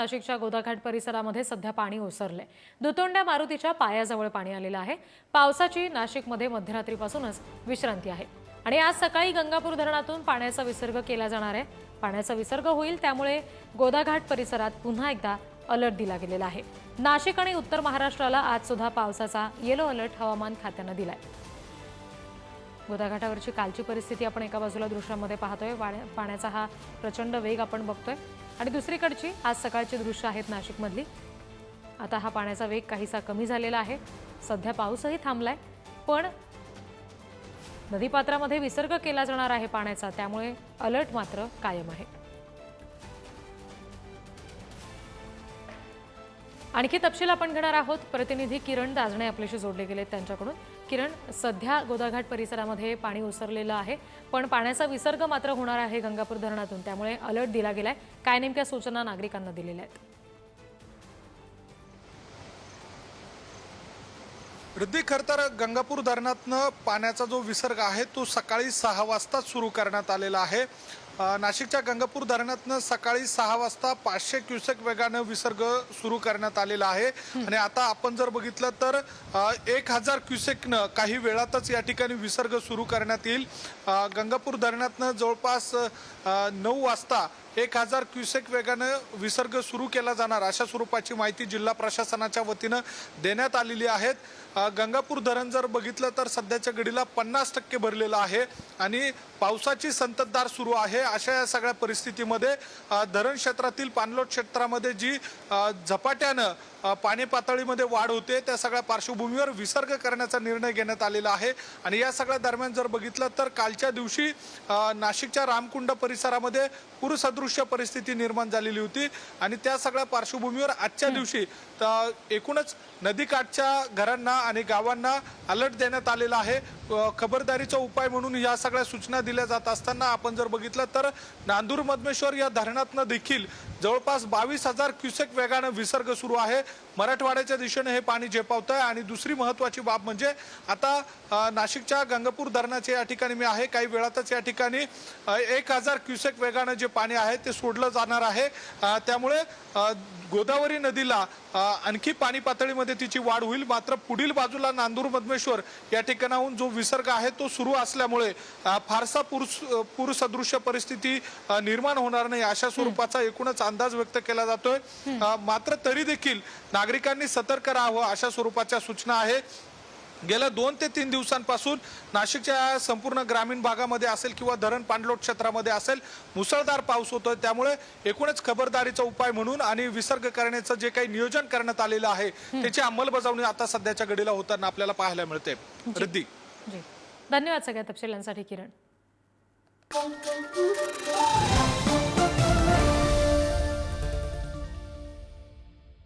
नाशिकच्या गोदाघाट परिसरामध्ये सध्या पाणी ओसरले। दुतोंड्या मारुतीच्या पायाजवळ पाणी आलेलं आहे। पावसाची नाशिकमध्ये मध्यरात्रीपासूनच विश्रांती आहे आणि आज सकाळी गंगापूर धरणातून पाण्याचा विसर्ग केला जाणार आहे। पाण्याचा विसर्ग होईल त्यामुळे गोदाघाट परिसरात पुन्हा एकदा अलर्ट दिला गेलेला आहे। नाशिक आणि उत्तर महाराष्ट्राला आज सुद्धा पावसाचा येलो अलर्ट हवामान खात्याने दिलाय। गोदाघाटावरची कालची परिस्थिती आपण एका बाजूला दृश्यामध्ये पाहतोय, पाण्याचा हा प्रचंड वेग आपण बघतोय आणि दुसरीकडची आज सकाळची दृश्य आहेत नाशिकमधली। आता हा पाण्याचा वेग काहीसा कमी झालेला आहे। सध्या पाऊसही थांबलाय, पण नदीपात्रामध्ये विसर्ग केला जाणार आहे पाण्याचा, त्यामुळे अलर्ट मात्र कायम आहे। आणखी तपशील आपण घेणार आहोत। प्रतिनिधी किरण दाजणे आपल्याशी जोडले गेले त्यांच्याकडून। किरण, सध्या गोदाघाट परिसरामध्ये पाणी ओसरलेलं आहे, पण पाण्याचा विसर्ग मात्र होणार आहे गंगापूर धरणातून, त्यामुळे अलर्ट दिला गेलाय। काय नेमक्या सूचना नागरिकांना दिलेल्या आहेत? वृद्धी खरं तर गंगापूर धरणातनं पाण्याचा जो विसर्ग आहे तो सकाळी 6 वाजता सुरू करण्यात आलेला आहे। नाशिकच्या गंगापूर धरणातनं सकाळी 6 वाजता 500 क्युसेक वेगानं विसर्ग सुरू करण्यात आलेला आहे आणि आता आपण जर बघितलं तर 1000 क्युसेकनं काही वेळातच या ठिकाणी विसर्ग सुरू करण्यात येईल। गंगापूर धरणातनं जवळपास 9 वाजता 1000 क्युसेक वेगानं विसर्ग सुरू केला जाणार अशा स्वरूपाची माहिती जिल्हा प्रशासनाच्या वतीनं देण्यात आलेली आहे। गंगापूर धरण जर बघितलं तर सध्याच्या घडीला 50% भरलेलं आहे आणि पावसाची संततधार सुरू आहे। अशा या सगळ्या परिस्थितीमध्ये धरण क्षेत्रातील पाणलोट क्षेत्रामध्ये जी झपाट्यानं पाणी पातळीमध्ये वाढ होते त्या सगळ्या पार्श्वभूमीवर विसर्ग करण्याचा निर्णय घेण्यात आलेला आहे आणि या सगळ्या दरम्यान जर बघितलं तर कालच्या दिवशी नाशिकच्या रामकुंड परिसरामध्ये पूरसदृश्य परिस्थिती निर्माण झालेली होती आणि त्या सगळ्या पार्श्वभूमीवर आजच्या दिवशी एकूणच नदीकाठच्या घरांना आणि गावांना अलर्ट देण्यात आलेला आहे। खबरदारीचा उपाय म्हणून या सगळ्या सूचना दिल्या जात असताना आपण जर बघितलं तर नांदूर मधमेश्वर या धरणातनं देखील जवळपास 22,000 क्युसेक वेगानं विसर्ग सुरू आहे। मराठवाड्याच्या दिशेने हे पाणी झेपावत आहे आणि दुसरी महत्त्वाची बाब म्हणजे आता नाशिकच्या गंगापूर धरणाचे या ठिकाणी मी आहे, काही वेळातच या ठिकाणी 1000 क्युसेक वेगानं जे पाणी आहे ते सोडलं जाणार आहे। त्यामुळे गोदावरी नदीला आणखी पाणी पातळीमध्ये तिची वाढ होईल। मात्र पुढील बाजूला नांदूर मधमेश्वर या ठिकाणाहून जो विसर्ग आहे तो सुरू असल्यामुळे फारसा पूरसदृश्य परिस्थिती निर्माण होणार नाही अशा स्वरूपाचा एकूणच अंदाज व्यक्त केला जातोय। मात्र तरी देखील नागरिकांनी सतर्क राहावं अशा स्वरूपाच्या सूचना आहे। गेल्या 2 ते 3 दिवसांपासून नाशिकच्या संपूर्ण ग्रामीण भागामध्ये असेल किंवा धरण पाणलोट क्षेत्रामध्ये असेल मुसळधार पाऊस होतोय, त्यामुळे एकूणच खबरदारीचा उपाय म्हणून आणि विसर्ग करण्याचं जे काही नियोजन करण्यात आलेलं आहे त्याची अंमलबजावणी आता सध्याच्या घडीला होताना आपल्याला पाहायला मिळते। रिद्धी, धन्यवाद सगळ्या तपशिलांसाठी किरण।